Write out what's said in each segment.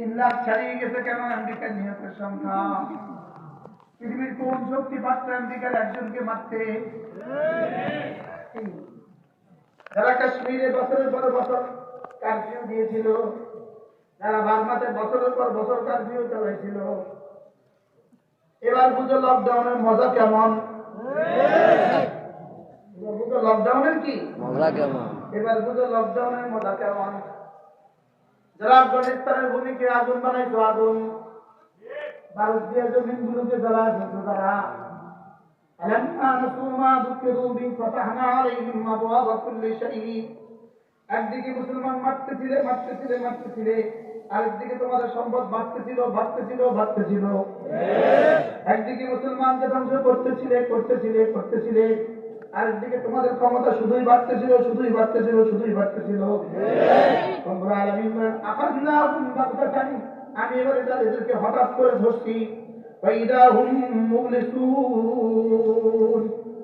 3 লাখ ছাড়িয়ে গেছে কেন আমেরিকার নিহতের সংখ্যা? পৃথিবীর কোন শক্তি পাত্র আমেরিকার একজনকে মারতে? যারা কাশ্মীরে বছরের পর বছর কারফিউ দিয়েছিল, যারা বার্মাতে বছরের পর বছর কারফিউ চালাইছিল, এবার বুঝো লকডাউনের মজা কেমন। বুঝো লকডাউনের কি মজা কেমন, এবার বুঝো লকডাউনের মজা কেমন। যারা আফগানিস্তানের ভূমিকে আগুন বানাইছো, আগুন ভারতীয় জমিন গুলোকে জ্বালা ফেলছো তারা। একদিকে মুসলমান মারতেছিলে মারতেছিলে মারতেছিলে, আরেকদিকে তোমাদের সম্পদ বাড়তেছিল বাড়তেছিল বাড়তেছিল। একদিকে মুসলমানকে ধ্বংস করতেছিলে করতেছিলে করতেছিলে, আরেকদিকে তোমাদের ক্ষমতা শুধুই বাড়তেছিল শুধুই বাড়তেছিল শুধুই বাড়তেছিল। আমি এবারে এদেরকে হঠাৎ করে ধরছি,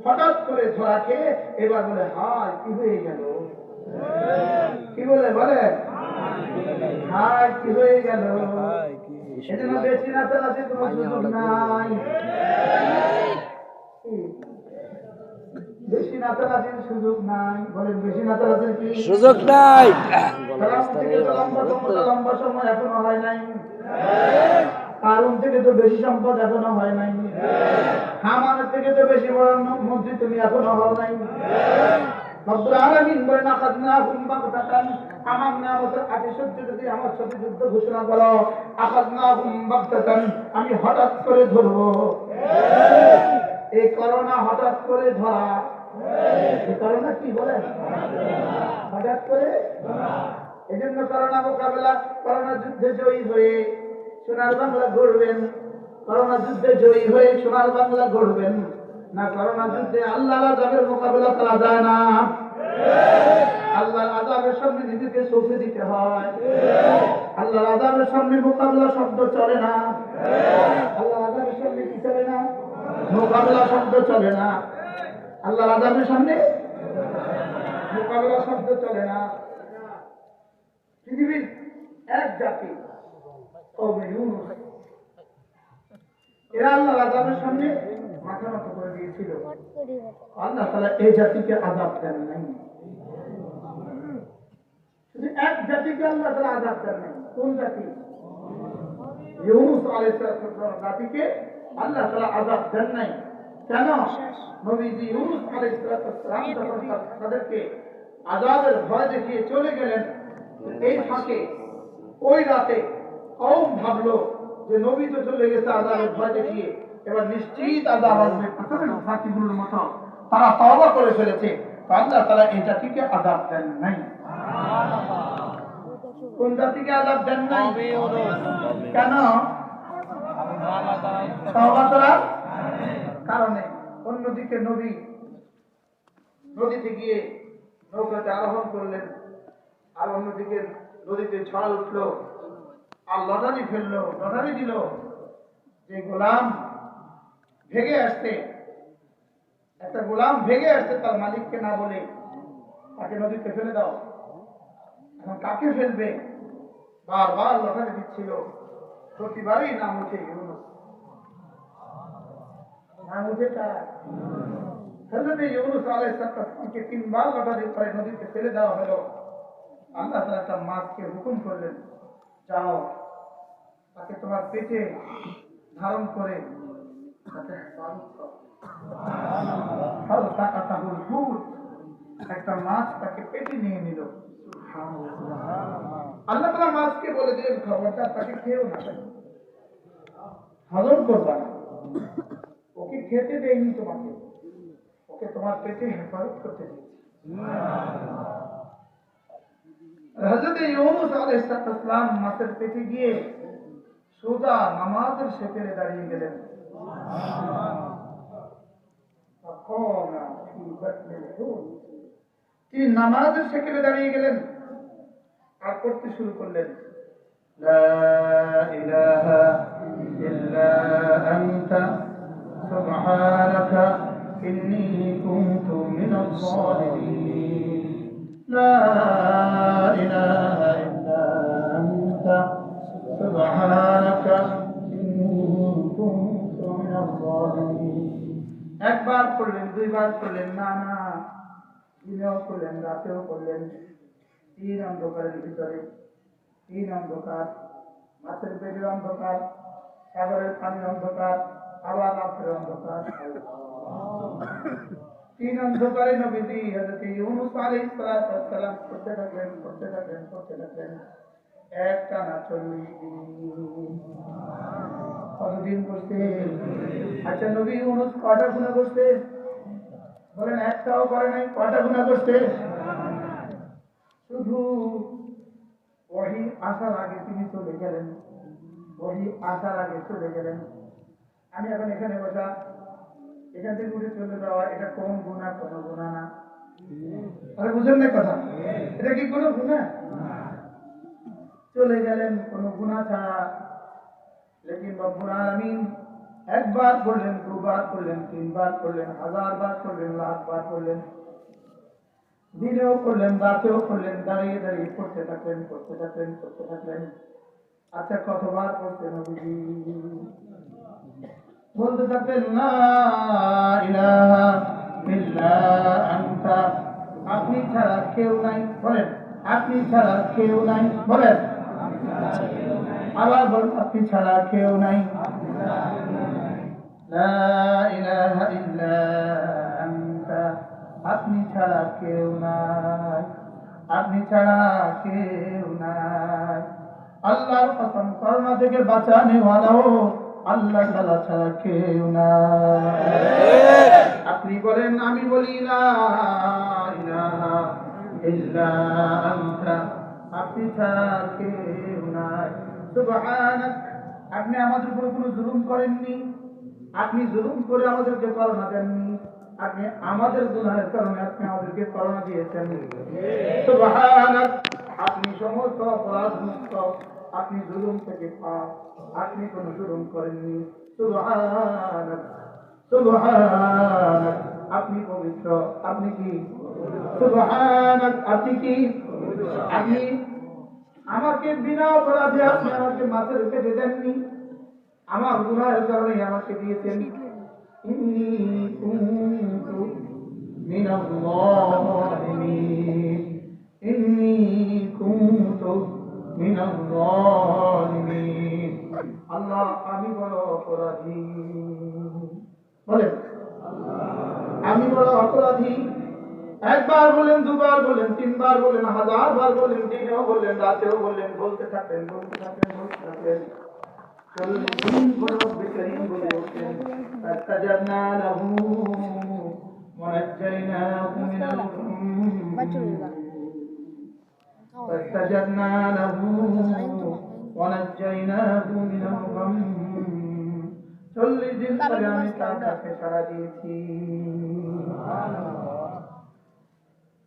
হঠাৎ করে ধরা খেয়ে এবার বলে হায় কি হয়ে গেল, কি বলে বলে হায় কি হয়ে গেল। সেজন্য বেশি নাচানাচি কোনো সুযোগ নাই, বেশি নাচানাচির সুযোগ নাই। বলেন বেশি নাচানাচির কি সুযোগ নাই? লম্বা সময় এখনো হয় নাই, কারণ থেকে তো বেশি সম্পদ এখনো হয় নাই, হামানের থেকে তো বেশি বড় মন্ত্রী তুমি এখনো হও নাই। রব্বুল আলামিন বলেন আখাযনাহুম বাগতাতান, আমার নিয়ামতের আতিশয্য যদি আমার সাথে যুদ্ধ ঘোষণা করো, আখাযনাহুম বাগতাতান, আমি হঠাৎ করে ধরবো। এই করোনা হঠাৎ করে ধরা, এই করোনা কি বলেন হঠাৎ করে। এই জন্য করোনা মোকাবেলা, করোনা যুদ্ধে জয়ী হয়ে সোনার বাংলা গড়বেন, করোনা যুদ্ধে জয়ী হয়ে সোনার বাংলা গড়বেন না। করোনা যুদ্ধে আল্লাহর আযাবের মোকাবেলা করা যায় না, আল্লাহর আযাবের সামনে নিজেকে সঁপে দিতে হয়। আল্লাহর আযাবের সামনে মোকাবেলা শব্দ চলে না, আল্লাহর আযাবের সামনে কি চলে না, মোকাবেলা শব্দ চলে না। আল্লাহর আযাবের সামনে মোকাবেলা শব্দ চলে না। পৃথিবীর এক জাতি কওমে ইউনূস, এরা আল্লাহর আযাবের সামনে মাথা নত করে দিয়েছিল। আল্লাহ তাআলা এই জাতিকে আযাব দেন নাই, শুধু এক জাতিকে আল্লাহ তাআলা আযাব দেন নাই। কোন জাতি? ইউনূস আলাইহিস সালাম জাতিকে আল্লাহ তাআলা আযাব দেন নাই। কেন? নবীজি ইউনূস আলাইহিস সালাম যখন তাদেরকে আযাবের ভয় দেখিয়ে চলে গেলেন, এই ফাঁকে ওই রাতে কওম ভাবলো যে নবী তো চলে গেছে আযাবের ভয় দেখিয়ে, এবার নিশ্চিত আযাব আসবে। আসলে জাতিগুলোর মতো তারা তওবা করে ফেলেছে, আল্লাহ তাআলা এই জাতিকে আযাব দেন নাই। কোন জাতিকে আযাব দেন নাই? কেন? তওবা করার কারণে। অন্যদিকে নবী নদীতে গিয়ে নৌকাতে আরোহণ করলেন, আর অন্যদিকে নদীতে ঝড় উঠলো আর লটারি ফেললো, লটারি দিল যে গোলাম ভেগে আসছে, একটা গোলাম ভেগে আসছে তার মালিককে না বলে তাকে নদীতে ফেলে দাও। এখন কাকে ফেলবে? বারবার লটারি দিচ্ছিল, প্রতিবারই নাম উঠে ইউনূস, নাম উঠে কার? হযরত ইউনূস আলাইহিস সালামকে 3 বার লটারির পরে নদীতে ফেলে দেওয়া হলো। আল্লাহ তাআলা একটা মাছকে হুকুম করলেন, যাও তাকে তোমার পেটে ধারণ করে একটা মাছ তাকে পেটে নিয়ে নিল। আল্লাহ তাআলা মাছকে বলে দিলেন, খবরদার তাকে খেয়েও না, হজম করবা না, ওকে খেতে দেয়নি তোমাকে, ওকে তোমার পেটে হেফাজত করতে দিয়েছি। হযরত ইউনূস আলাইহিস সালাম মাছের পেটে গিয়ে সোজা নামাজের শেকলে দাঁড়িয়ে গেলেন। তিনি নামাজের শেকলে দাঁড়িয়ে গেলেন আর পড়তে শুরু করলেন, লা ইলাহা ইল্লা আনতা সুবহানাকা ইন্নী কুনতু মিনাজ জালিমিন। লা ইলাহা ইল্লা আনতা সুবহানাকা কুনতু মিনাল যালিমিন। একবার পড়লেন, দুইবার পড়লেন, না না, দিনেও পড়লেন, রাতেও পড়লেন। তিন অন্ধকারের ভিতরে, তিন অন্ধকার, মাছের পেটের অন্ধকার, সাগরের পানির অন্ধকার, আবার রাতের অন্ধকার। তিন অন্ধকারে নবীজি হযরত ইউনূস আলাইহিস সালাম পড়তে থাকলেন, পড়তে থাকলেন, পড়তে থাকলেন। একটানা 40 দিন। কতদিন করতে? আচ্ছা, নবী ইউনূস কয়টা গুনাহ করতে? বলেন, একটাও করে নাই। কয়টা গুনাহ করতে? শুধু ওহী আসার আগে তিনি চলে গেলেন, ওহী আসার আগে চলে গেলেন। আমি এখন এখানে বসা, এখান থেকে উঠে চলে যাওয়া, এটা কোন গুনাহ? কোনো গুনাহ না। আরে বুঝেন না কথা? এটা কি কোনো গুনাহ? চলে গেলেন কোনো গুনাহ ছাড়া। লেকিন রব্বুল আলামিন একবার পড়লেন, দুবার পড়লেন, তিনবার পড়লেন, 1000 বার পড়লেন, লাখ বার পড়লেন, দিনেও পড়লেন, রাতেও পড়লেন, দাঁড়িয়ে দাঁড়িয়ে পড়তে থাকলেন, পড়তে থাকলেন, পড়তে থাকলেন। আচ্ছা, কতবার পড়তেন নবীজি? বলতে থাকলেন, লা ইলাহা ইল্লা আনতা, আপনি ছাড়া কেউ নাই। বলেন, আপনি ছাড়া কেউ নাই। বলেন, আবার বলেন, আপনি ছাড়া কেউ নাই। লা ইলাহা ইল্লা আনতা, আপনি ছাড়া কেউ নাই, আপনি ছাড়া কেউ নাই। আল্লাহর কসম, করোনা থেকে বাঁচানেওয়ালাও আল্লাহ তাআলা ছাড়া কেউ নাই। আপনি বলেন, আমি বলি লা ইলাহা ইল্লা আনতা, আপনি ছাড়া কেউ নাই। সুবহানাক, আপনি আমাদের উপর কোনো জুলুম করেননি, আপনি জুলুম করে আমাদেরকে করোনা দেননি, আপনি আমাদের গুনাহের কারণে আপনি আমাদেরকে করোনা দিয়েছেন। সুবহানাক, আপনি সমস্ত অপরাধ মুক্ত, আপনি জুলুম থেকে পাক, আপনি কোনো জুলুম করেননি। সুবহানাক, সুবহানাক, আপনি পবিত্র। আপনি কি? সুবহানাক, আপনি কি? আপনি আমাকে বিনা অপরাধে আপনি আমাকে মাছের পেটে দেননি, আমার গুনাহের কারণে আমাকে দিয়েছেন। ইন্নী কুনতু মিনাল যালিমিন, ইন্নী কুনতু মিনাল যালিমিন। আল্লাহ, আমি বড় অপরাধী। বলেন, আমি বড় অপরাধী। একবার বলেন, দুবার বলেন, তিনবার বলেন, 1000 বার বলেন, দিনেও বললেন, রাতেও বললেন, বলতে থাকলেন, বলতে থাকলেন, বলতে থাকলেন। 40 দিন করে রব্বে করিম বলে উঠলেন, ফাস্তাজাবনা লাহু ওয়া নাজ্জায়নাহু মিনাল ফাস্তাজাবনা লাহু ওয়া নাজ্জায়নাহু মিনাল গাম। 40 দিন পরে আমি তার কাছে সাড়া দিয়েছি।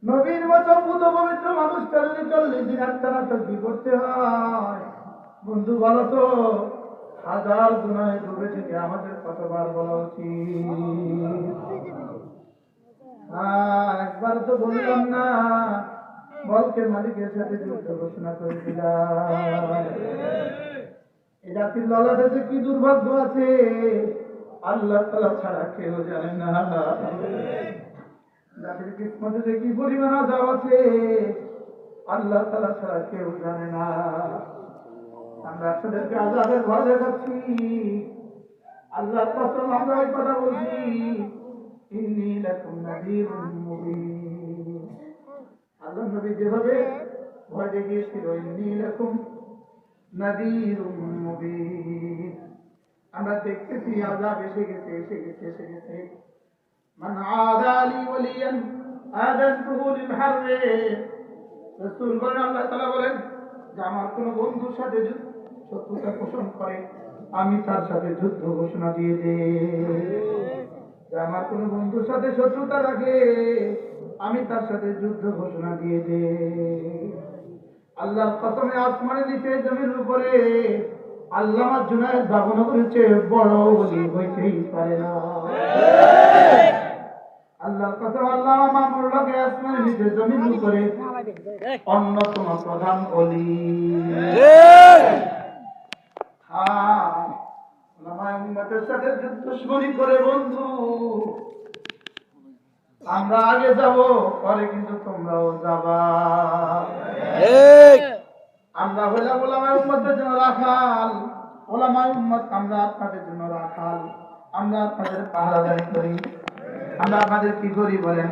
নবীর মতো পুত পবিত্র মানুষ 40 দিন একটানা তসবিহ করতে হয়। বন্ধু বলো তো, 1000 গুনাহে ডুবে থেকে আমাদের কতবার বলা উচিত? একবার তো বললাম না, বলকে মালিকের সাথে যুদ্ধ ঘোষণা করে দিলাম। এই জাতির ললাটে কি দুর্ভাগ্য আছে, আল্লাহ তাআলা ছাড়া কেউ জানে না। জাতির কিসমতে যে কি পরিমাণ আযাব আছে, আল্লাহ তাআলা ছাড়া কেউ জানে না। আমরা আপনাদেরকে আযাবের ভয় দেখাচ্ছি, আল্লাহর কসম আমরা এই কথা বলছি, ইন্নী লাকুম নাযীরুম মুবিন। আল্লাহ নবী যেভাবে ভয় দেখিয়েছিল, ইন্নী লাকুম নাযীরুম মুবিন, আমরা দেখতেছি আযাব এসে গেছে, এসে গেছে, এসে গেছে। মান আদালি ওয়ালিয়ান আযানতুহু লিল হারব। রাসূল বলেন, আল্লাহ তাআলা বলেন যে আমার কোন বন্ধুর সাথে শত্রুতা পোষণ করে, আমি তার সাথে যুদ্ধ ঘোষণা দিয়ে দেই। যে আমার কোন বন্ধুর সাথে শত্রুতা রাখে, আমি তার সাথে যুদ্ধ ঘোষণা দিয়ে দেই। আল্লাহর কসমে, আসমানের নিচে জমির উপরে আল্লামা জুনায়েদ বাবনগরের চেয়ে বড় ওলি হইতেই পারে না। আল্লাহর কসম, আল্লামা মামুনুল হক আসমানের নিচে জমির উপরে অন্যতম প্রধান ওলি। ওলামায়ে উম্মতের সাথে দুশমনি করে বন্ধু আমরা আগে যাব, পরে কিন্তু তোমরাও যাবা। আমরা হইলাম ওলামায়ে উম্মতের জন্য রাখাল, ওলামায়ে উম্মত আমরা আপনাদের জন্য রাখাল, আমরা আপনাদের পাহারাদারি করি। আমরা আপনাদের কি করি বলেন?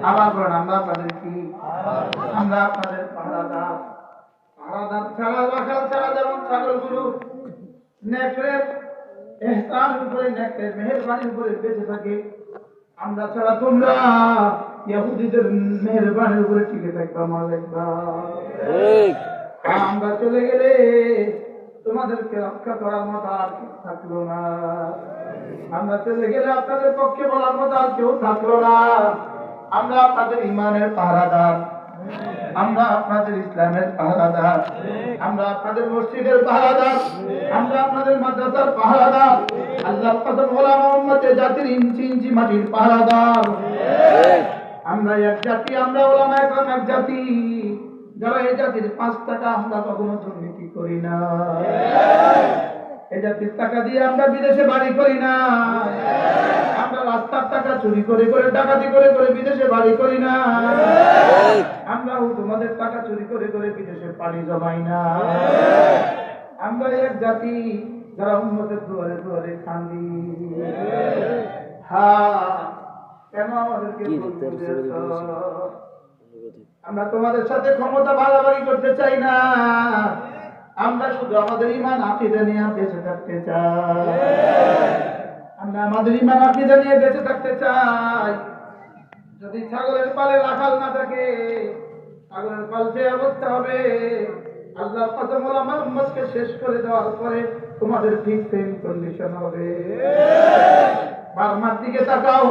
আবার বলেন, আমরা আপনাদের কি? আমরা আপনাদের পাহারাদার। পাহারাদার ছাড়া, রাখাল ছাড়া যেমন ছাগলগুলো নেকড়ের ইহসান উপরে, নেকড়ের মেহেরবানির উপরে বেঁচে থাকে, আমরা ছাড়া তোমরা ইহুদিদের মেহেরবানির উপরে টিকে থাকবা, মালাইকা। আমরা চলে গেলে তোমাদেরকে রক্ষা করার মতো আর কেউ থাকলো না। আমরা চলে গেলে আপনাদের পক্ষে বলার মতো আর কেউ থাকলো না। আমরা আপনাদের ইমানের পাহারাদার, আমরা আপনাদের ইসলামের পাহারাদার, আমরা আপনাদের মসজিদের পাহারাদার, আমরা আপনাদের মাদ্রাসার পাহারাদার, আল্লাহর কসম ওলামা উম্মতের জাতির ইঞ্চি ইঞ্চি মাটির পাহারাদার। আমরা এক জাতি, আমরা ওলামায়ে কেরাম এক জাতি, যারা এই জাতির 5 টাকা আমরা কখনো দুর্নীতি করি না। এই জাতির টাকা দিয়ে আমরা বিদেশে বাড়ি করি না। আমরা রাস্তার টাকা চুরি করে করে, ডাকাতি করে করে বিদেশে বাড়ি করি না। আমরা তোমাদের টাকা চুরি করে করে বিদেশে পানি জমাই না। আমরা এক জাতি যারা উম্মতের দুয়ারে দুয়ারে কান্দি। কেন আমাদেরকে আমরা তোমাদের সাথে ক্ষমতা বাড়াবাড়ি করতে চাই না। আমরা শুধু আমাদের ঈমান আকীদা নিয়ে বেঁচে থাকতে চাই। আমরা আমাদের ঈমান আকীদা নিয়ে বেঁচে থাকতে চাই। যদি ছাগলের পালে রাখাল না থাকে, ছাগলের পাল যে অবস্থা হবে, আল্লাহর কসম ওলামা উম্মতকে শেষ করে দেওয়ার পরে তোমাদের ঠিক সেম কন্ডিশন হবে। বার্মার দিকে তাকাও,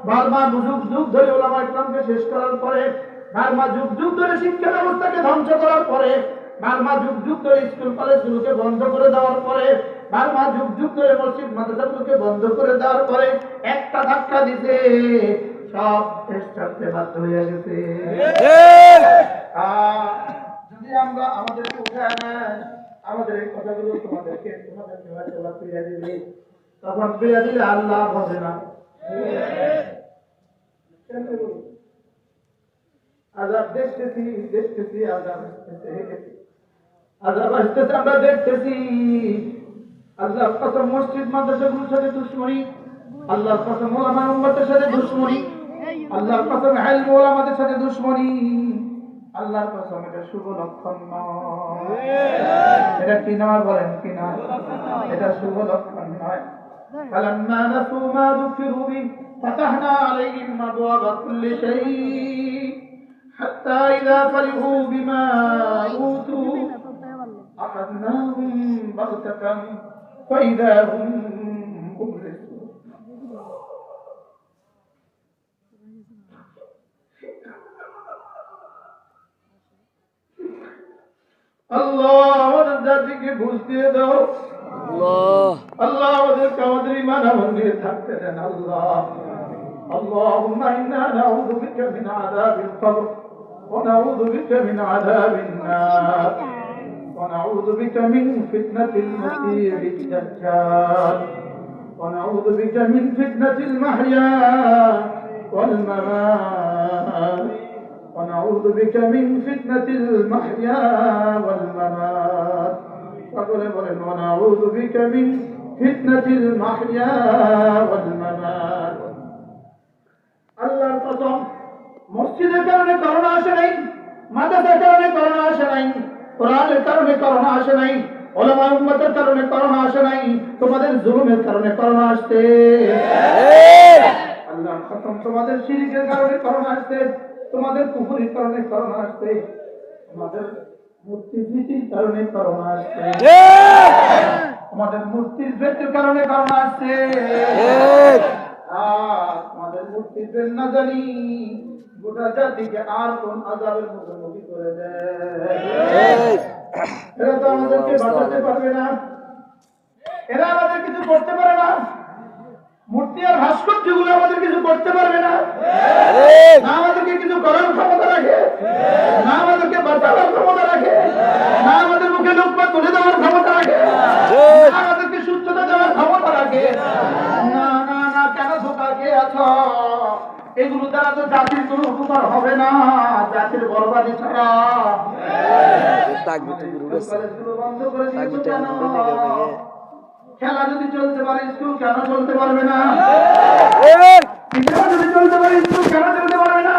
বার্মা যুগ যুগ ধরে ওলামায়ে কেরামকে শেষ করার পরে, বার্মা যুগ যুগ ধরে শিক্ষা ব্যবস্থাকে ধ্বংস করার পরে, বার্মা যুগ যুগ ধরে স্কুল কলেজগুলোকে বন্ধ করে দেওয়ার পরে, বার্মা যুগ যুগ ধরে মসজিদ মাদ্রাসাগুলোকে বন্ধ করে দেওয়ার পরে একটা ধাক্কা দিতে সব শেষ করতে বাধ্য হয়ে গেছে। যদি আমরা আমাদেরকে উঠায় নেন, আমাদের এই কথাগুলো তোমাদেরকে ফিরিয়ে দিবে, তখন ফিরিয়ে দিলে আল্লাহ হবে না। আযাব দেখতেছি দেখতেছি, আযাব আসতেছে আমরা দেখতেছি। আল্লাহর কসম মসজিদ মাদ্রাসাগুলোর সাথে দুশমনি, আল্লাহর কসম ওলামায়ে উম্মতের সাথে দুশমনি, আল্লাহর কসম ইলম ওলামাদের সাথে দুশমনি, আল্লাহর কসম এটা শুভ লক্ষণ নয়। এটা কি নয় বলেন? কি নয়? এটা শুভ লক্ষণ নয়। فلما نسوا ما ذكروا به فتحنا عليهم أبواب كل شيء حتى إذا فرحوا بما أوتوا أخذناهم بغتة فإذا هم مبلسون। আল্লাহ আমাদের জাতিকে বুঝ দিয়ে দাও। আল্লাহ আমাদেরকে আমাদের ঈমান আমল নিয়ে থাকতে দেন। আল্লাহ আল্লাহুম্মা ইন্না নাউযু বিকা মিন আযাবিল কবর ওয়া নাউযু বিকা মিন আযাবিন নার ওয়া নাউযু বিকা মিন ফিতনাতিল মাসীহিদ দাজ্জাল ওয়া নাউযু বিকা মিন ফিতনাতিল মাহইয়া ওয়াল মামাত ونعوذ بك من فتنة المحيا والممات সকলে বলেন ونعوذ بك من فتنة المحيا والممات। আল্লাহর কসম মসজিদের কারণে করোনা আসে নাই, মাদ্রাসার কারণে করোনা আসে নাই, কোরআনের কারণে করোনা আসে নাই, ওলামায়ে উম্মতের কারণে করোনা আসে নাই, তোমাদের জুলুমের কারণে করোনা আসছে। আল্লাহর কসম তোমাদের শিরকের কারণে করোনা আসছে, তোমাদের কুফরির কারণে করোনা আসছে, তোমাদের মূর্তি ভীতির কারণে করোনা আসছে, তোমাদের মূর্তির ভেটের কারণে করোনা আসছে। তোমাদের মূর্তির ভেট না জানি গোটা জাতিকে আর কোন আযাবের মুখোমুখি করে দেয়। এরা তো আমাদেরকে বাঁচাতে পারবে না, এরা আমাদের কিছু করতে পারে না। মূর্তি আর ভাস্কর্যগুলো আমাদের কিছু করতে পারবে না, না আমাদেরকে কিছু করার ক্ষমতা রাখে, না আমাদেরকে বাঁচানোর ক্ষমতা রাখে, না আমাদের মুখে লোকমা তুলে দেওয়ার ক্ষমতা রাখে। এগুলো দ্বারা তো জাতির কোনো উপকার হবে না, জাতির বরবাদি ছাড়া। কলেজগুলো বন্ধ করে দিয়েছো কেন? খেলা যদি চলতে পারে স্কুল কেন চলতে পারবে না? খেলা যদি চলতে পারে স্কুল কেন চলতে পারবে না?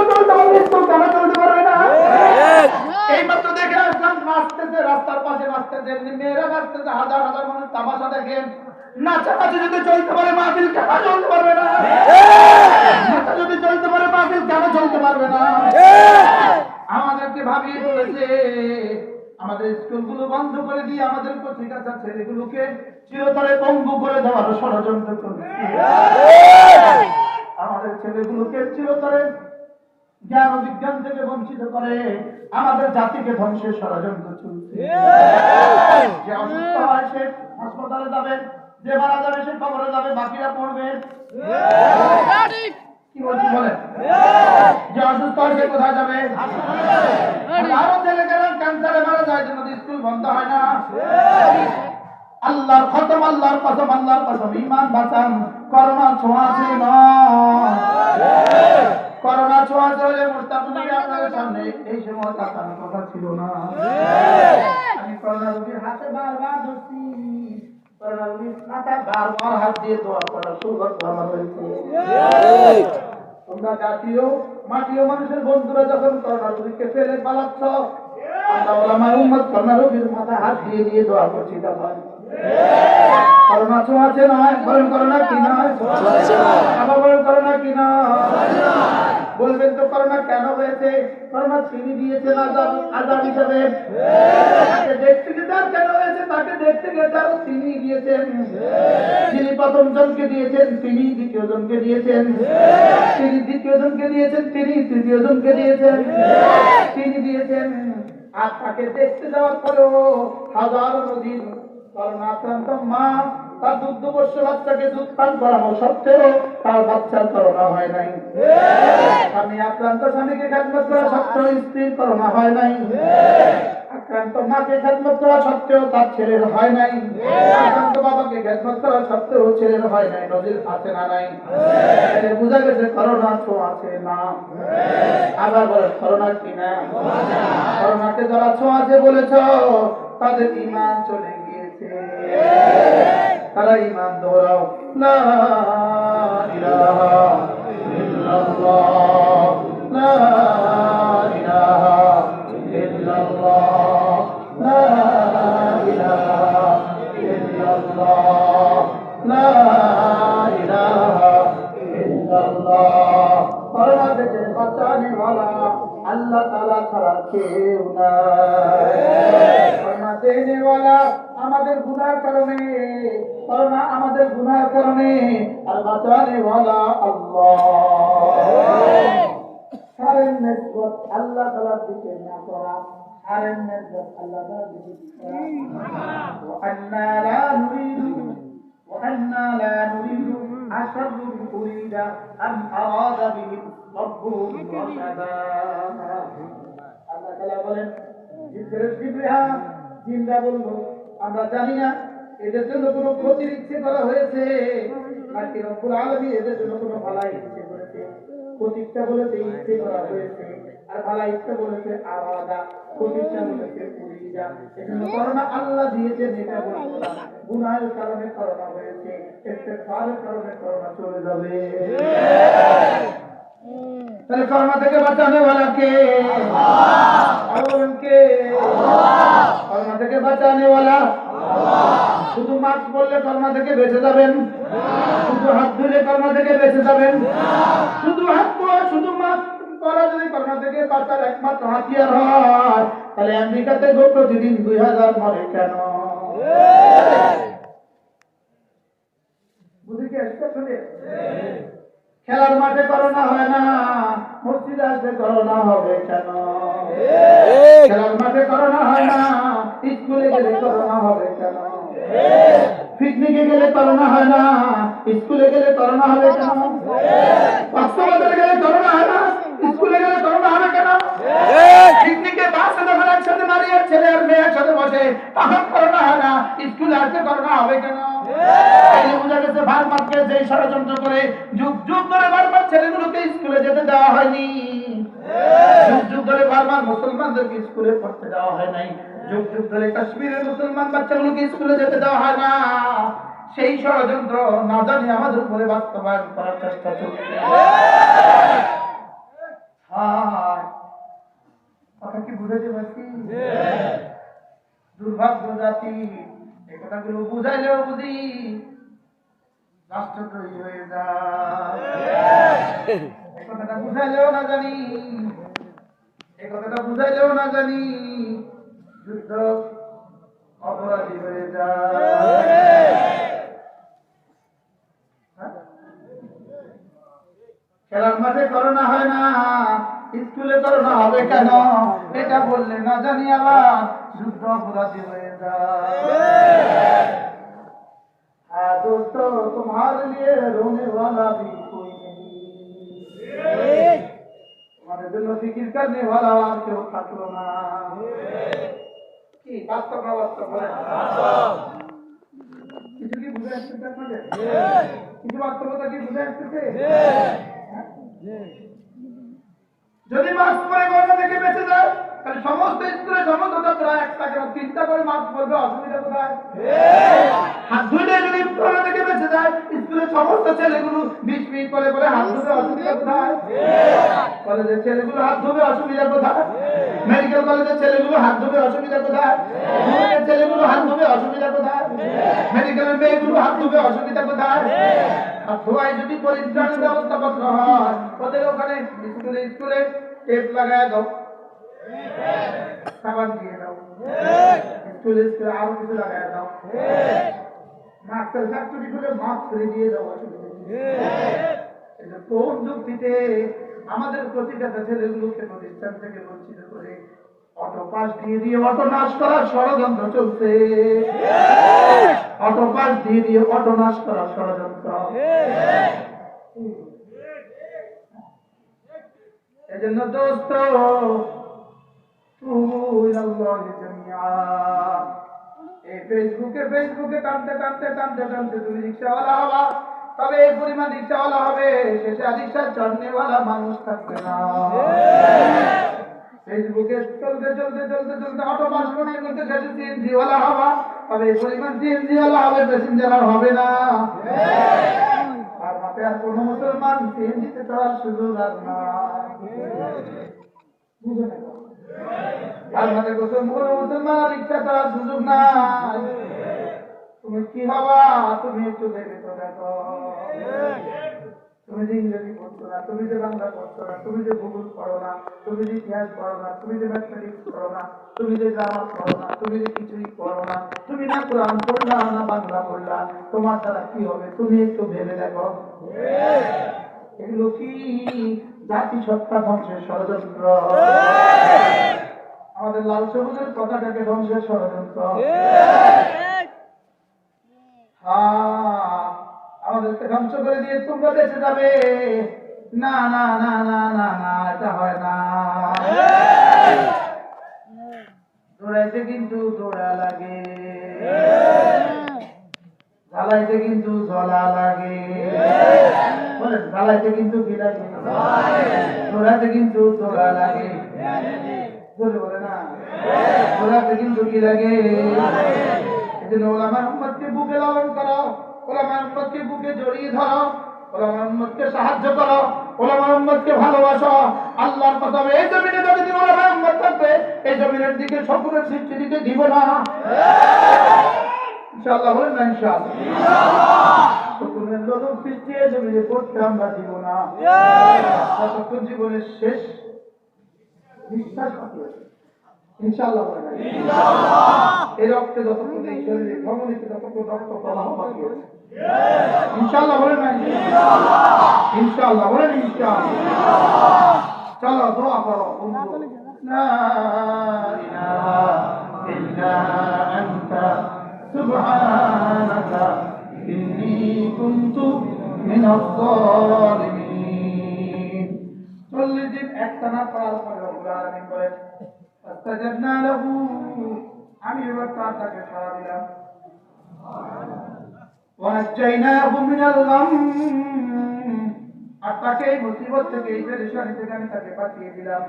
চলতে পারবে স্কুল কেন চলতে পারবে না? এই মাত্র দেখে আসলাম নাচতেছে, রাস্তার পাশে নাচতেছে, মেয়েরা নাচতেছে, হাজার হাজার মানুষ তামাশা দেখে। নাচানাচি যদি চলতে পারে মাহফিল কেন চলতে পারবে না? নাচা যদি চলতে পারে মাহফিল কেন চলতে পারবে না? আমাদেরকে ভাবিয়ে তুলেছে, আমাদের স্কুলগুলো বন্ধ করে দিয়ে আমাদের কচিকাঁচা ছেলেগুলোকে চিরতরে পঙ্গু করে দেওয়ার ষড়যন্ত্র চলছে। আমাদের ছেলেগুলোকে চিরতরে জ্ঞান ও বিজ্ঞান থেকে বঞ্চিত করে আমাদের জাতিকে ধ্বংসের ষড়যন্ত্র চলছে। যে অসুস্থ হয় সে হাসপাতালে যাবে, যে মারা যাবে সে কবরে যাবে, বাকিরা পড়বে। কি বলছি বলেন? যে অসুস্থ হয় সে কোথায় যাবে? আরো ছেলেকেরা ক্যান্সারে মারা যায়, জন্য স্কুল বন্ধ হয় না। আল্লাহর খতম, আল্লাহর কসম, আল্লাহর কসম, ঈমান বাঁচান। করোনা ছোঁয়াছে না, করোনা ছোঁয়াছে হলে মুস্তাফিজ আপনাদের সামনে এই সময় তাকানোর কথা ছিল না। আমি করোনা রোগীর হাতে বারবার ধরছি, করোনা রোগীর মাথা বারবার হাত দিয়ে দোয়া করার সৌভাগ্য আমার হয়েছে। তোমরা জাতীয় মাটিও মানুষের বন্ধুরা যখন করোনা রোগীকে ফেলে পালাচ্ছ, আমরা ওলামায়ে উম্মত করোনা রোগীর মাথা হাত দিয়ে দিয়ে দোয়া করছি। তখন করোনা ছোঁয়াছে নয়, বলেন করোনা কি নয়? আবার বলেন করোনা কি নয়? বলবেন তো করোনা কেন হয়েছে? করোনা তিনি দিয়েছেন আজাদ হিসাবে। তাকে দেখতে গেছে আর কেন হয়েছে? তাকে দেখতে গেছে আর তিনি দিয়েছেন। তিনি প্রথম জনকে দিয়েছেন, তিনি দ্বিতীয় জনকে দিয়েছেন, তিনি দ্বিতীয় জনকে দিয়েছেন, তিনি তৃতীয় জনকে দিয়েছেন, তিনি দিয়েছেন। আর তাকে দেখতে যাওয়ার পরেও হাজারো দিন করোনা আক্রান্ত মা তার দুগ্ধবর্ষ বাচ্চাকে দুধ পান করানো সত্ত্বেও তার বাচ্চার করোনা হয় নাই। স্বামী আক্রান্ত স্বামীকে খেদমত করা সত্ত্বেও স্ত্রীর করোনা হয় নাই। আক্রান্ত মাকে খেদমত করা সত্ত্বেও তার ছেলের হয় নাই। আক্রান্ত বাবাকে খেদমত করা সত্ত্বেও ছেলের হয় নাই। নজির আছে না নাই? বোঝা গেছে করোনা ছোঁয়াছে না। আবার বলে করোনা কি না? করোনাকে যারা ছোঁয়াছে বলেছ তাদের ঈমান চলে গিয়েছে। তারা ঈমান দৌড়াও, লা ইলাহা ইল্লাল্লাহ, লা ইলাহা ইল্লাল্লাহ, লা ইলাহা ইল্লাল্লাহ, লা ইলাহা ইল্লাল্লাহ। করোনা থেকে বাঁচানে ওয়ালা আল্লাহ তাআলা ছাড়া কেউ নাই। করোনা দেনে ওয়ালা আমাদের গুনার কারণে, করোনা আমাদের গুনার কারণে, আর বাঁচানে ওয়ালা আল্লাহ। সারেন নিসবত আল্লাহ তাআলার দিকে না করা, সারেন নিসবত আল্লাহ তাআলার দিকে করা। ওয়া আন্না লা নুরিদু ওয়া আন্না লা নুরিদু আশাররুন উরিদা আম আরাদা বিহিম রাব্বুহুম রাশাদা। আল্লাহ তাআলা বলেন, জিন্দা বলবো আমরা জানি না এদের জন্য কোনো ক্ষতির ইচ্ছে করা হয়েছে নাকি রব্বুল আলামিন এদের জন্য কোনো ভালো ইচ্ছে করেছে। ক্ষতিটা বলেছে ইচ্ছে করা হয়েছে, আর ভালো ইচ্ছে বলেছে আরাদা, ক্ষতিটা বলেছে উরিদা। এজন্য করোনা আল্লাহ দিয়েছেন এটা বলবো না। গুনাহের কারণে করোনা হয়েছে, ইস্তেগফারের কারণে করোনা চলে যাবে। তাহলে করোনা থেকে বাঁচানো ওয়ালা কে? আল্লাহ। কে? করোনা থেকে বাঁচানো ওয়ালা শুধু মাস্ক পরলে করোনা থেকে বেঁচে যাবেন? শুধু হাত ধুলে করোনা থেকে বেঁচে যাবেন? শুধু হাত ধোয়া, শুধু মাস্ক পরা যদি করোনা থেকে বাঁচার একমাত্র হাতিয়ার হয়, তাহলে আমেরিকাতে প্রতিদিন 2000 মরে কেন? বুঝে কি আসছে? খেলার মাঠে করোনা হয় না, মসজিদে আসলে করোনা হবে কেন? খেলার মাঠে করোনা হয় না, স্কুলে গেলে করোনা হবে কেন? পিকনিকে গেলে করোনা হয় না, স্কুলে গেলে করোনা হবে কেন? কক্সবাজারে গেলে করোনা হয় না, স্কুলে গেলে করোনা হবে কেন? পিকনিকে বাসে যখন একসাথে নারী আর ছেলে আর মেয়ে একসাথে বসে তখন করোনা হয় না, স্কুলে আসলে করোনা হবে কেন? বোঝা গেছে ভারত আজকে যে ষড়যন্ত্র করে যুগ যুগ ধরে বারবার ছেলেগুলোকে স্কুলে যেতে দেওয়া হয়নি, যুগ যুগ ধরে বারবার মুসলমানদেরকে স্কুলে পড়তে দেওয়া হয় নাই, যুগ যুগ ধরে কাশ্মীরের মুসলমান বাচ্চাগুলোকে স্কুলে যেতে দেওয়া হয় না, সেই ষড়যন্ত্র না জানি আমাদের উপরে বাস্তবায়ন করার চেষ্টা চলছে। কথা কি বুঝাইতে পারছি? দুর্ভাগ্য জাতি, এই কথাগুলো বুঝাইলেও বুঝি রাষ্ট্রদ্রোহী হয়ে যায়। এই কথাটা বুঝাইলেও না জানি, এই কথাটা বুঝাইলেও না জানি যুদ্ধ অপরাধী হয়ে যায়। খেলার মাঠে করোনা হয় না, স্কুলে করোনা হবে কেন? এটা বললে না জানি আবার যুদ্ধ অপরাধী হয়ে যায়। दोस्तों तुम्हारे लिए रोने वाला भी कोई नहीं, तुम्हारे दिल में फिक्र करने वाला और क्यों থাকলো না? কি বাস্তব না বাস্তব বলেন? কিছু কি বুঝে আসছে আপনাদের? কিছু বাস্তবতা কি বুঝে আসছে? যদি মাস্ক পরে করোনা থেকে বেঁচে যায় তাহলে সমস্ত স্কুলে সমস্ত ছাত্ররা একটা করে চিন্তা করে মাস্ক পরবে, অসুবিধা কোথায়? হাত ধুলে যদি করোনা থেকে বেঁচে যায় স্কুলের সমস্ত ছেলেগুলো 20 মিনিট পরে পরে হাত ধুবে, অসুবিধা কোথায়? কলেজের ছেলেগুলো হাত ধুবে, অসুবিধা কোথায়? মেডিকেল কলেজের ছেলেগুলো হাত ধুবে, অসুবিধা কোথায়? স্কুলের ছেলেগুলো হাত ধুবে, অসুবিধা কোথায়? মেডিকেলের মেয়েগুলো হাত ধুবে, অসুবিধা কোথায়? আর ধোয়ায় যদি পরিত্রাণের ব্যবস্থাপত্র হয় ওদের ওখানে স্কুলে স্কুলে টেপ লাগায় দাও, সাবান দিয়ে দাও, স্কুলে স্কুলে আরো কিছু লাগায় দাও, মাস্কের ফ্যাক্টরি খুলে মাস্ক ফ্রি দিয়ে দাও। কোন যুক্তিতে আমাদের প্রতিটা ছেলেগুলোকে প্রতিষ্ঠান থেকে বঞ্চিত করে অটো পাস দিয়ে দিয়ে অটো নাশ করার ষড়যন্ত্র চলছে? অটো পাস দিয়ে দিয়ে অটো নাশ করার ষড়যন্ত্র। এজন্য দোস্ত এই ফেসবুকে টানতে টানতে টানতে টানতে তুমি রিক্সাওয়ালা হবা, তবে এই পরিমাণ রিক্সাওয়ালা হবে শেষে রিক্সা চড়নেওয়ালা মানুষ থাকবে না। ফেসবুকে চলতে চলতে চলতে চলতে অটো পাস করতে করতে শেষে সিএনজি ওয়ালা হবা, তবে এই পরিমাণ সিএনজি ওয়ালা হবে প্যাসেঞ্জার আর হবে না। আর মাঠে আর কোন মুসলমান সিএনজিতে চড়ার সুযোগ আর না। আর মাঠে কোন মুসলমান রিক্সা চড়ার সুযোগ নাই। তুমি কি হবা? তুমি একটু ভেবে তো দেখো। তুমি যে ইংরেজি পড়ছো না, তুমি যে বাংলা পড়ছো না, তুমি যে ভূগোল পড়ো না, তুমি যে ইতিহাস পড়ো না, তুমি যে ম্যাথমেটিক্স পড়ো না, তুমি যে গ্রামার পড়ো না, তুমি যে কিছুই পড়ো না, তুমি না কোরআন পড়লা না বাংলা পড়লা, তোমার দ্বারা কি হবে? তুমি একটু ভেবে দেখো। এগুলো কি জাতি সত্তা ধ্বংসের ষড়যন্ত্র? আমাদের লাল সবুজের পতাকাকে ধ্বংসের ষড়যন্ত্র। আমাদেরকে ধ্বংস করে দিয়ে তোমরা বেঁচে যাবে? না না না না না না, এটা হয় না। দৌড়াইতে কিন্তু দৌড়া লাগে, জ্বালাইতে কিন্তু জ্বলা লাগে। বলেন, জ্বালাইতে কিন্তু কি লাগে? দৌড়াতে কিন্তু দৌড়া লাগে। বলে না, দৌড়াতে কিন্তু কি লাগে? এজন্য ওলামায়ে উম্মতকে বুকে লালন করো, ওলামায়ে উম্মতকে বুকে জড়িয়ে ধরো, ওলামায়ে উম্মতকে সাহায্য করো, ওলামায়ে উম্মতকে ভালোবাসো। আল্লাহর কসম, এই জমিনে যতদিন ওলামায়ে উম্মত থাকবে এই জমিনের দিকে শকুনের সৃষ্টি দিতে দিব না। ইনশাআল্লাহ বলেন না? ইনশাআল্লাহ। শকুনের লোক সৃষ্টি এই জমিনে করতে আমরা দিব না যতক্ষণ জীবনের শেষ নিঃশ্বাস আছে। ইনশাআল্লাহ বলেন না? ইনশাআল্লাহ। এই রক্তে যতক্ষণ এই শরীরে ধমনীতে যতক্ষণ রক্ত প্রবাহ বাকি আছে। ইনশাআল্লাহ বলেন না? ইনশাআল্লাহ। ইনশাআল্লাহ বলেন? ইনশাআল্লাহ। চলো দোয়া করো। লা ইলাহা ইল্লা আনতা সুবহানাকা ইন্নী কুনতু মিনাজ জালিমিন। 40 দিন একটানা পড়ার পরে রব্বুল আলামিন বলেন ফাস্তাজাবনা লাহু, আমি এবার তাকে সাড়া দিলাম। ওয়ানাজ্জাইনাহু মিনাল গাম, আর তাকে এই মুসিবত থেকে, এই পেরেশানি থেকে আমি তাকে বাঁচিয়ে দিলাম।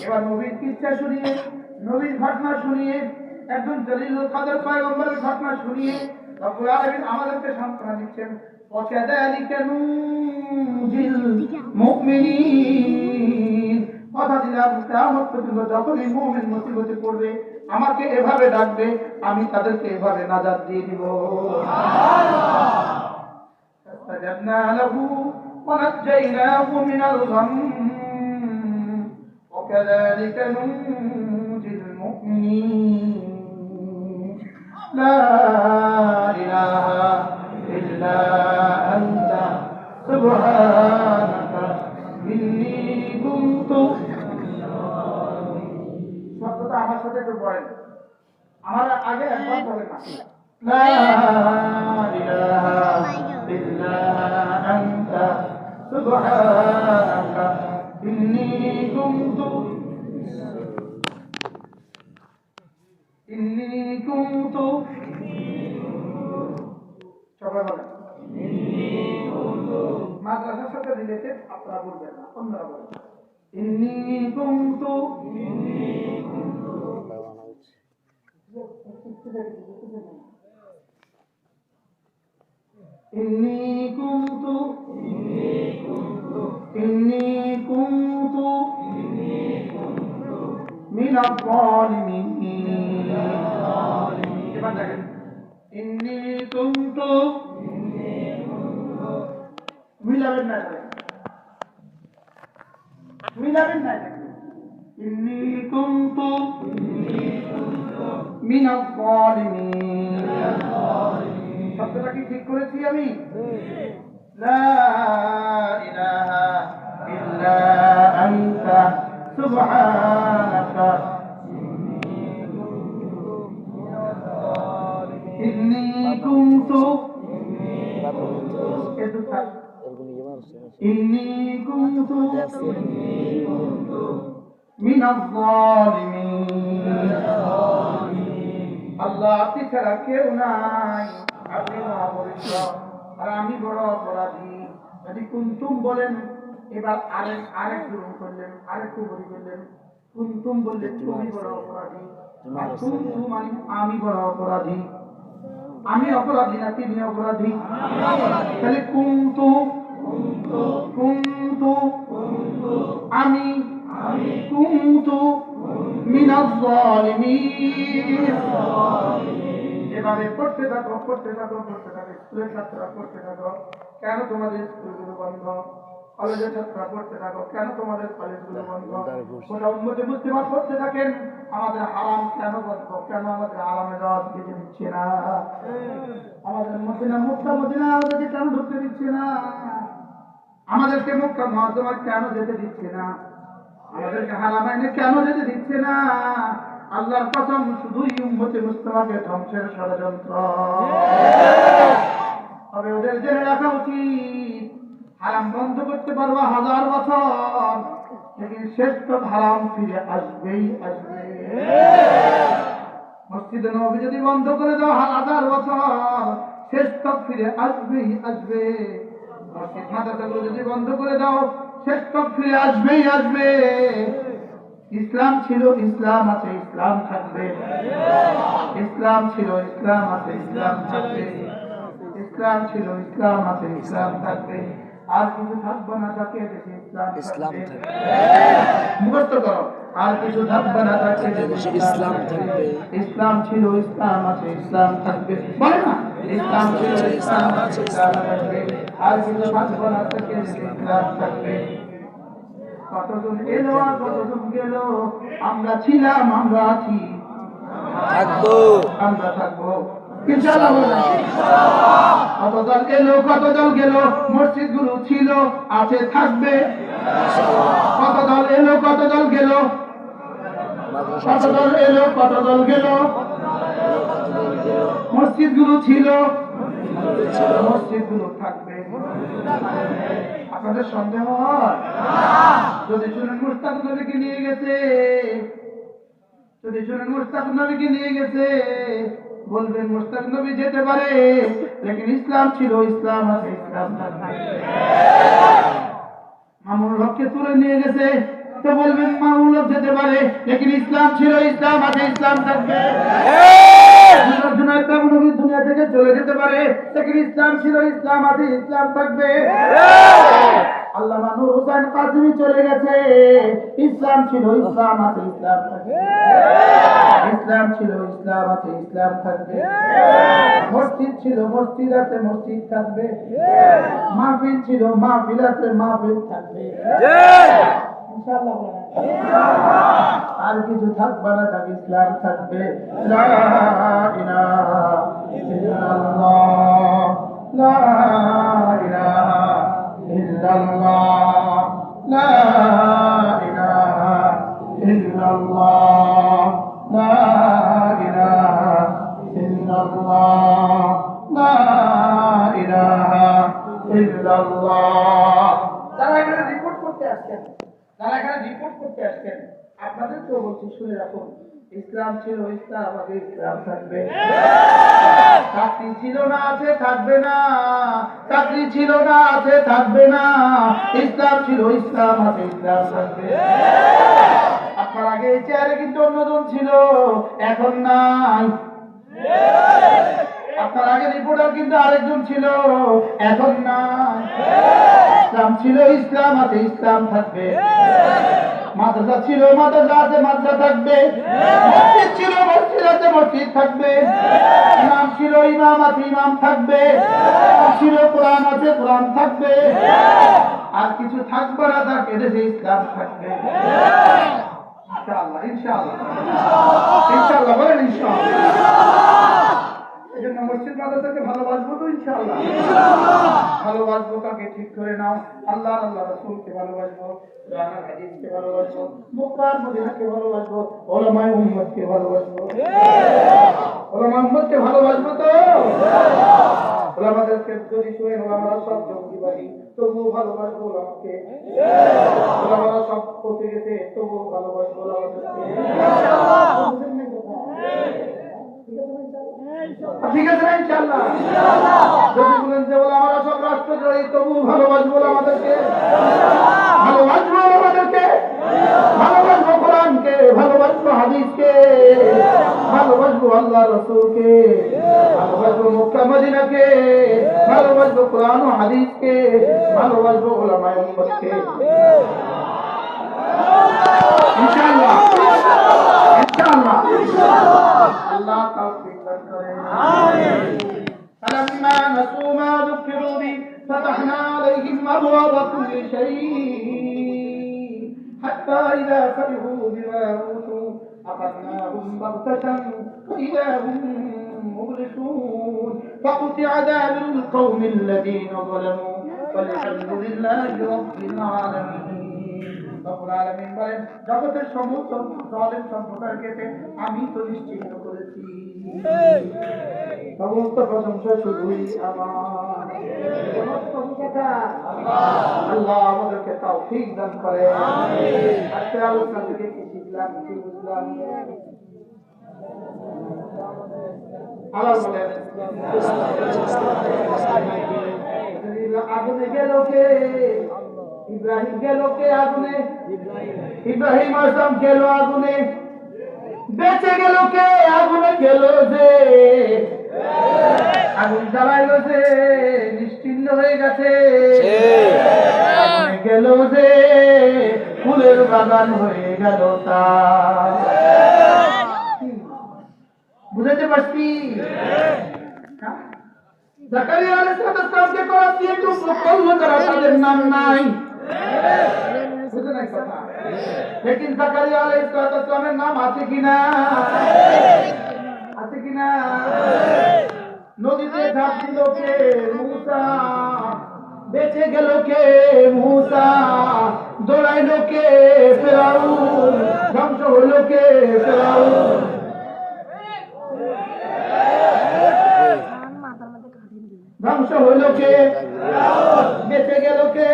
এবার নবীর কিচ্ছা শুনিয়ে, নবীর ঘটনা শুনিয়ে, একজন জলিলুল কদর পয়গম্বরের ঘটনা শুনিয়ে রব্বুল আলামিন আমাদেরকে সান্ত্বনা দিচ্ছেন। ওয়াকাযালিকা নুজিল মুমিনিন, কথা দিলাম কিয়ামত পর্যন্ত যখনই মুমিন মুসিবতে পড়বে আমাকে এভাবে ডাকবে, আমি তাদেরকে এভাবে নাজাত দিয়ে দিব। সুবহানাল্লাহ। ফাস্তাজাবনা লাহু ওয়া নাজ্জাইনাহু মিনাল গাম وكذلك ننجي المؤمنين لا إله إلا أنت سبحانك إني كنت শব্দটা আমার সাথে একটু পড়েন, আমার আগে একবার বলেন না। لا إله إلا أنت سبحانك إني كنت সবাই বলেন মাদ্রাসার সাথে রিলেটেড, আপনারা বলবেন না, অন্যরা বলেন। ইন্নী কুনতু মিনাল যালিমিন। এবার দেখেন, ইন্নী কুনতু মিলাবেন না, মিলাবেন না। ইন্নী কুনতু মিনাল যালিমিন, শব্দটা কি ঠিক করেছি আমি? লা ইলাহা ইল্লা আনতা সুবহানাকা ইন্নী কুনতু মিনাল যালিমিন। আল্লাহ আপনি ছাড়া কেউ নাই, আপনি মহাপবিত্র, আর আমি বড় অপরাধী। যদি কুনতুম বলেন, এবার আরেক গ্রহণ করলেন, আরেকটু বলি করলেন। কুনতুম বললেন তুমি বড় অপরাধী, আর কুনতু মানে আমি বড় অপরাধী। আমি অপরাধী না তিনি অপরাধী? তাহলে কুনতু, কুনতু আমি, কুনতু মিনাজ যালিমিন। এভাবে পড়তে থাকো, পড়তে থাকো, পড়তে থাকো। স্কুলের ছাত্ররা পড়তে থাকো, কেন তোমাদের স্কুলগুলো বন্ধ? কলেজের ছাত্ররা পড়তে থাকো, কেন তোমাদের কলেজগুলো বন্ধ? গোটা উম্মতে মুসলিমা পড়তে থাকেন, আমাদের হারাম কেন বন্ধ? কেন আমাদের হারামে যাওয়া দিতে দিচ্ছে না? আমাদের মদিনা, মক্কা মদিনা আমাদেরকে কেন ঢুকতে দিচ্ছে না? আমাদেরকে মক্কা মুআজ্জামা কেন যেতে দিচ্ছে না? আমাদেরকে হারামাইনে কেন যেতে দিচ্ছে না? আল্লাহর কসম, শুধুই উম্মতে মুসলিমাকে ধ্বংসের ষড়যন্ত্র। তবে ওদের জেনে রাখা উচিত, হারাম বন্ধ করতে পারবো 1000 বছর, কিন্তু শেষ তো হারাম ফিরে আসবেই আসবে। মসজিদে নববী যদি বন্ধ করে দাও 1000 বছর, শেষ তো ফিরে আসবেই আসবে। মসজিদ মাদ্রাসাগুলো যদি বন্ধ করে দাও, শেষ তো ফিরে আসবেই আসবে। ইসলাম ছিল, ইসলাম আছে, ইসলাম থাকবে। ইসলাম ছিল, ইসলাম আছে, ইসলাম থাকবে। ইসলাম ছিল, ইসলাম আছে, ইসলাম থাকবে। আর কিছু থাকবে না, তাকে দেশে ইসলাম থাকবে। মুখস্থ করো, আর কিছু থাকবে না, তাকে দেশে ইসলাম থাকবে। ইসলাম ছিল, ইসলাম আছে, ইসলাম থাকবে। বলে না, ইসলাম ছিল, ইসলাম আছে, ইসলাম থাকবে। আর কিছু থাকবে না, তাকে দেশে ইসলাম থাকবে। কতজন এলো আর কতজন গেল, আমরা ছিলাম, আমরা আছি, থাকবো, আমরা থাকবো ইনশাআল্লাহ। কতজন এলো কতজন গেল, মসজিদ গুলো ছিল, আছে, থাকবে। কতজন এলো কতজন গেল, কতজন এলো কতজন গেল, মসজিদ গুলো ছিল, মসজিদ গুলো থাকবে। আপনাদের সন্দেহ হয়? যদি শুনেন মুস্তাক নবীকে নিয়ে গেছে, যদি শুনেন মুস্তাক নবীকে নিয়ে গেছে, বলবেন মুশতাক নবী যেতে পারে, লেকিন ইসলাম ছিল, ইসলাম আছে, ইসলাম থাকবে। মামুনুল হককে তুলে নিয়ে গেছে, তো বলবেন মামুনুল হক যেতে পারে, লেকিন ইসলাম ছিল, ইসলাম আছে, ইসলাম থাকবে। জুনায়েদ নবী দুনিয়া থেকে চলে যেতে পারে, লেকিন ইসলাম ছিল, ইসলাম আছে, ইসলাম থাকবে। আল্লামা নূর হোসেন কাসিমি চলে গেছে, ইসলাম ছিল, ইসলাম আছে, ইসলাম থাকবে। ইসলাম ছিল, ইসলাম আছে, ইসলাম থাকবে। মসজিদ ছিল, মসজিদ আছে, মসজিদ থাকবে। মাহফিল ছিল, মাহফিল আছে, মাহফিল থাকবে। ইনশাআল্লাহ আর কিছু থাকবে না, তাকে ইসলাম থাকবে। লা ইলাহা ইল্লাল্লাহ, লা ইলাহা ইল্লাল্লাহ, লা ইলাহা ইল্লাল্লাহ, লা ইলাহা ইল্লাল্লাহ, লা ইলাহা ইল্লাল্লাহ। যারা এখানে রিপোর্ট করতে আসছেন, আপনাদেরকেও বলছি, শুনে রাখুন, ইসলাম ছিল, ইসলাম আছে, ইসলাম থাকবে। চাকরি ছিল না, আছে, থাকবে না। চাকরি ছিল না, আছে, থাকবে না। ইসলাম ছিল, ইসলাম আছে, ইসলাম থাকবে। আপনার আগে এই চেয়ারে কিন্তু অন্যজন ছিল, এখন নাই। আপনার আগে রিপোর্টার কিন্তু আরেকজন ছিল, এখন নাই। ইসলাম ছিল, ইসলাম আছে, ইসলাম থাকবে। মাদ্রাসা ছিল, মাদ্রাসা আছে, মাদ্রাসা থাকবে। মসজিদ ছিল, মসজিদ আছে, মসজিদ থাকবে। ইমাম ছিল, ইমাম আছে, ইমাম থাকবে। ছিল, কোরআন আছে, কোরআন থাকবে। আর কিছু থাকবে না, থাকে দেশে ইসলাম থাকবে। ইনশাআল্লাহ, ইনশাআল্লাহ, ইনশাআল্লাহ বলেন, ইনশাআল্লাহ। এই জন্য মসজিদ মাদ্রাসাকে ভালোবাসবো তো, ইনশাআল্লাহ ভালোবাসবো। কাকে ঠিক করে নাও, আল্লাহ আল্লাহ রাসূলকে ভালোবাসবো, কোরআন আর হাদিসকে ভালোবাসবো, মক্কার মদিনাকে ভালোবাসবো, উলামায়ে উম্মতকে ভালোবাসবো। উলামায়ে উম্মতকে ভালোবাসবো তো। উলামাদেরকে যদি শুনেন, উলামারা সব জঙ্গিবাদী, তবুও ভালোবাসবো উলামাকে। উলামারা সব পচে গেছে, তবুও ভালোবাসবো উলামাদেরকে। ঠিক আছে না, ইনশাআল্লাহ। যদি বলেন যে ওলামারা সব রাষ্ট্রদ্রোহী, তবু ভালোবাসবো আমাদেরকে, ভালোবাসবো আমাদেরকে, ভালোবাসবো কোরআনকে, ভালোবাসবো হাদিসকে, ভালোবাসবো আল্লাহ রাসূলকে, ভালোবাসবো মক্কা মদিনাকে, ভালোবাসবো কোরআন ও হাদিসকে, ভালোবাসবো উলামায়ে উম্মতকে। ইনশাআল্লাহ, ইনশাআল্লাহ, আল্লাহ তাওফীক দান করেন। আমিন। فلما نسوا ما ذكروا به فتحنا عليهم أبواب كل شيء حتى إذا فرحوا بما أوتوا أخذناهم بغتة وإذا هم مبلسون فقطع دابر القوم الذين ظلموا والحمد لله رب العالمين। রব্বুল আলামিন বলেন, জগতের সমস্ত জালেম সম্প্রদায়কে আমি তো নিশ্চিহ্ন করেছি। সমস্ত প্রশংসা শুধুই আমার। সমস্ত প্রশংসা আল্লাহ আমাদেরকে তাওফীক দান করে। আজকে আলোচনা থেকে কি শিখলাম, কি বুঝলাম? আল্লাহ বলেন, আগুনে গেল কে? ইব্রাহিম গেল কে আগুনে? ইব্রাহিম আসলাম গেল আগুনে। বেঁচে গেল কে? আগুনে গেল যে। আগুন জ্বালাইল যে, নিশ্চিহ্ন হয়ে গেছে। আগুনে গেল যে, ফুলের বাগান হয়ে গেল তার। বুঝাতে পারছি? জাকারিয়া আলাইহিস সালামকে করাত দিয়ে টুকরো করলো, তারা তাদের নাম নাই। বুঝে নাই কথা? লেকিন জাকারিয়া আলাইহিস সালামের নাম আছে কিনা? আছে কিনা? নদীতে ঝাঁপ দিল কে? মূসা। বেঁচে গেল কে? মূসা। দৌড়াইল কে? ফিরআউন। ধ্বংস হইল কে? ফিরআউন। ধ্বংস হইল কে? বেঁচে গেল কে?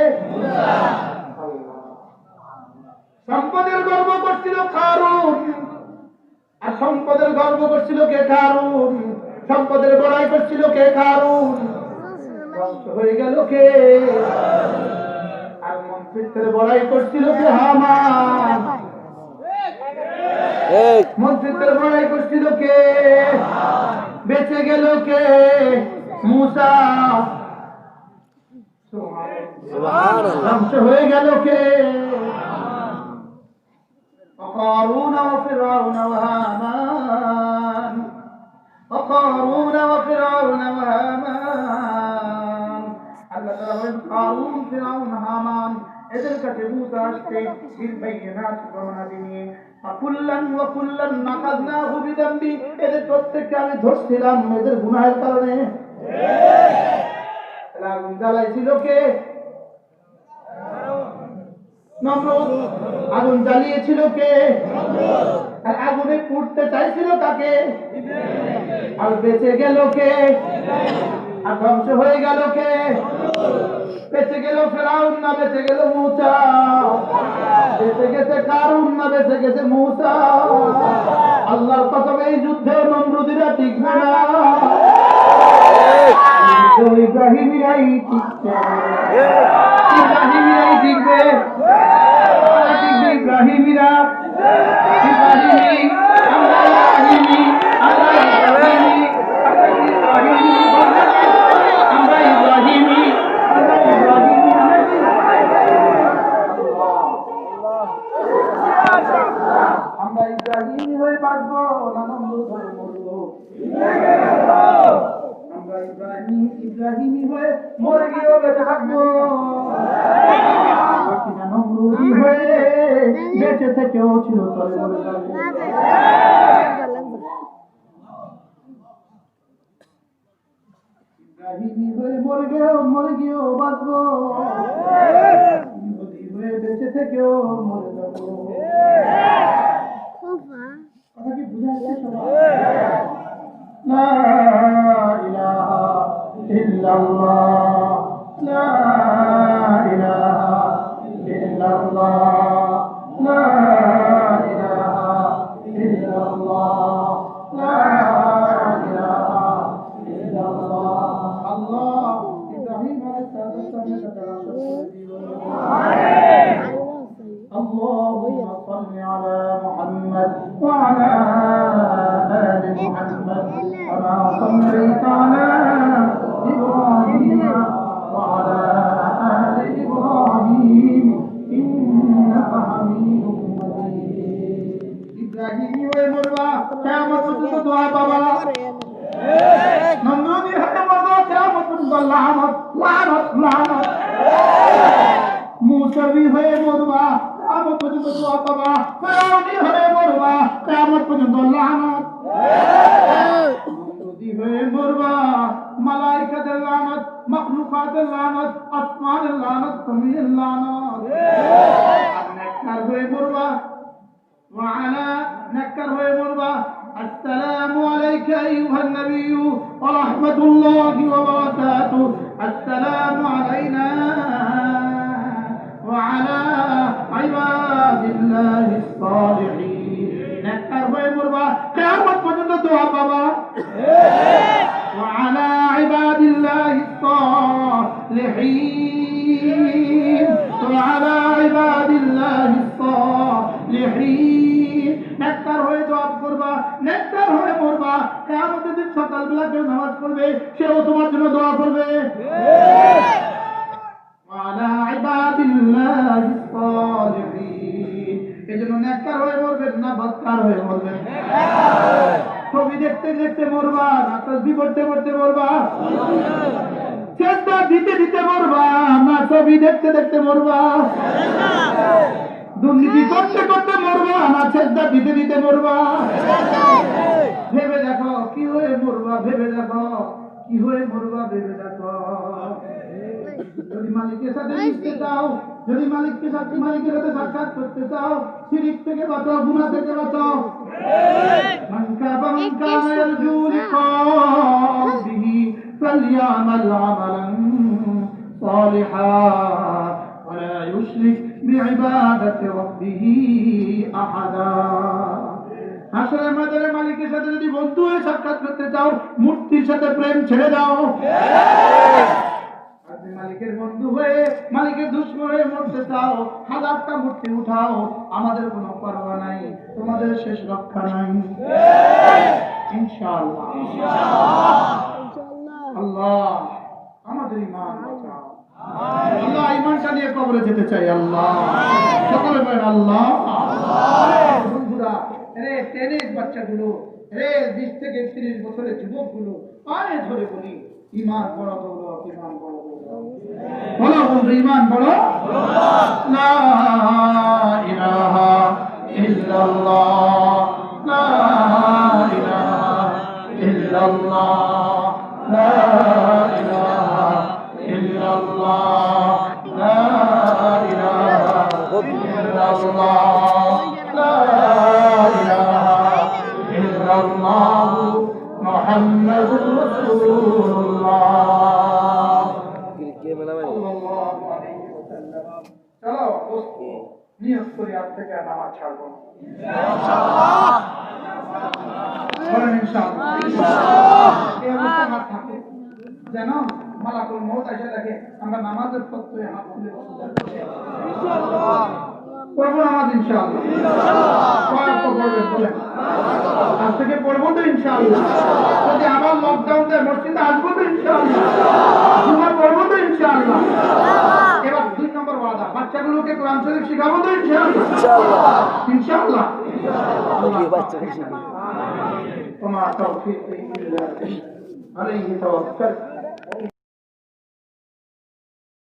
সম্পদের গর্ব করছিল কারুন, আর সম্পদ সম্পদের গর্ব করছিল কে? কারুন। সম্পদের বড়াই করছিল কে? কারুন। ধ্বংস হয়ে গেল কে? আর মন্ত্রিত্বের বড়াই করছিল কে? হামান। মন্ত্রিত্বের বড়াই করছিল কে? বেঁচে গেল কে? মূসা। ধ্বংস হয়ে গেল কে? وقارون وفرعون وهامان وقارون وفرعون وهامان আল্লাহ তাআলা বলেন কারুন, ফিরআউন, হামান এদের কাছে মূসা আসছে বিল বাইয়িনাত প্রমাণাদি নিয়ে। ফাকুল্লান ওয়া কুল্লান নাখাযনাহু বিযামবি, এদের প্রত্যেককে আমি ধরছিলাম এদের গুনাহের কারণে। আগুন জ্বালাইছিল কে? নমরুদ। আগুন জ্বালিয়েছিল কে? আর আগুনে পুড়তে চাইছিল কাকে? আর বেঁচে গেল কে? আর ধ্বংস হয়ে গেল কে? বেঁচে গেল ফিরআউন না বেঁচে গেল মূসা? বেঁচে গেছে কারুন না বেঁচে গেছে মূসা? আল্লাহর কসম এই যুদ্ধে নমরুদিরা টিকবে না, ইব্রাহিমিরাই টিকবে। ইব্রাহিমিরাই টিকবে। ইব্রাহিমিরা ইব্রাহিমি, আমরা ইব্রাহিমি, আমরা ইব্রাহিমি, আমরা ইব্রাহিমি, আমরা ইব্রাহিমি। আমরা ইব্রাহিমি হয়ে বাঁচবো না নমরুদ হয়ে মরবো? আমরা ইব্রাহিমি হয়ে মরে গিয়েও বেঁচে থাকবো, নমরুদি হয়ে বেঁচে থেকেও চিরতরে মরে যাবো। ইব্রাহিমি হয়ে মরে গিয়েও বাঁচবো, নদী হয়ে বেঁচে থেকেও মরে যাবো। কথা কি বুঝা যাচ্ছে সবাই? লা ইলাহা ইল্লাল্লাহ, লা ইলাহা ইল্লাল্লাহ, লা ইলাহা ইল্লাল্লাহ, লা ইলাহা ইল্লাল্লাহ। আল্লাহ ইব্রাহিম আলাইহিস সালামের সাথে রাসূল দিল। اللهم صل على محمد وعلى آل محمد كما صليت على إبراهيم وعلى آل إبراهيم إنك حميد مجيد. إبراهيمي ومروا قيامت পর্যন্ত দোয়া বাবা। নমরুদি হয়ে মরবা কিয়ামত পর্যন্ত লানত লানত লানত। মুসাবি হয়ে মরবা কিয়ামত পর্যন্ত দোয়া পাবা। ফিরআউনি হয়ে মরবা কিয়ামত পর্যন্ত লানত। নমরুদি হয়ে মরবা মালায়েকাদের লানত, মাখলুকাতের লানত, আসমানের লানত, জমিনের লানত। আর নেককার হয়ে মরবা وعلى نكر ويمرضى السلام عليك أيها النبي ورحمة الله وبركاته. السلام علينا وعلى عباد الله الصالحين. نكر ويمرضى قيامة পর্যন্ত দোয়া পাবা। وعلى عباد الله الصالحين وعلى عباد الله الصالحين. নেককার হয়ে দোয়া করবা, নেককার হয়ে মরবা। কিয়ামতের দিন সকালবেলা কেউ নামাজ পড়বে, সেও তোমার জন্য দোয়া করবে। ওয়ালা ইবাদিল্লাহিস সালিহিন। এজন্য নেককার হয়ে মরবেন না বদকার হয়ে মরবেন। ছবি দেখতে দেখতে মরবা না তাসবিহ পড়তে পড়তে মরবা। সিজদা দিতে দিতে মরবা না ছবি দেখতে দেখতে মরবা। দুর্নীতি করতে করতে মরবা না সিজদা দিতে দিতে মরবা। ভেবে দেখো কি হয়ে মরবা, ভেবে দেখো কি হয়ে মরবা, ভেবে দেখো। যদি মালিকের সাথে মিশতে চাও, যদি মালিকের সাথে সাক্ষাৎ করতে চাও, শিরক থেকে বাঁচাও, গুনাহ থেকে বাঁচাও। মান কানা ইয়ারজু লিকা রাব্বিহি ফালইআমাল আমালান সালিহান ওয়া লা ইউশরিক বিইবাদাতি রাব্বিহি আহাদা। হাসরের ময়দানে মালিকের সাথে যদি বন্ধু হয়ে সাক্ষাৎ করতে চাও, মূর্তির সাথে প্রেম ছেড়ে দাও। আপনি মালিকের বন্ধু হয়ে মালিকের দুশমন হয়ে মরতে চাও, হাজারটা মূর্তি উঠাও, আমাদের কোনো পরোয়া নাই, তোমাদের শেষ রক্ষা নাই। ইনশাআল্লাহ। আল্লাহ আমাদের ঈমান বাঁচাও। আল্লাহ ঈমানটা নিয়ে কবরে যেতে চাই। আল্লাহ সকলে বলেন আল্লাহ। বন্ধুরা, রে টেনিস বাচ্চাগুলো, রে 20 থেকে 30 বছরের যুবকগুলো, পায়ে ধরে বলি, ঈমান বড় দৌলত, ঈমান বড় দৌলত। বলো বন্ধু, ঈমান বড়। লা ইলাহা ইল্লাল্লাহ, লা ইলাহা ইল্লাল্লাহ, লা ইলাহা ইল্লাল্লাহ, লা ইলাহা ইল্লাল্লাহ, লা ইলাহা ইল্লাল্লাহ, মুহাম্মাদুর রাসূলুল্লাহ সাল্লাল্লাহু আলাইহি ওয়াসাল্লাম। চলো দোস্ত, নিয়ত করি আজ থেকে নামাজ ছাড়বো না। ইনশাআল্লাহ। বলেন ইনশাআল্লাহ। এই অবস্থা না থাকে যেন মালাকুল মউত এসে দেখে আমরা নামাজের পক্ষে হাত তুলে ইনশাআল্লাহ পড়বো নামাজ। ইনশাআল্লাহ। কয় তো পড়বেন বলেন? আজ থেকে পড়বো তো ইনশাআল্লাহ। যদি আবার লকডাউন দেয় মসজিদে আসবো তো ইনশাআল্লাহ। জুমা পড়বো তো ইনশাআল্লাহ। এবার 2 নম্বর ওয়াদা, বাচ্চাগুলোকে কোরআন শরীফ শিখাবো তো ইনশাআল্লাহ। ইনশাআল্লাহ। ইনশাআল্লাহ। وما توفيقي إلا بالله عليه توكلت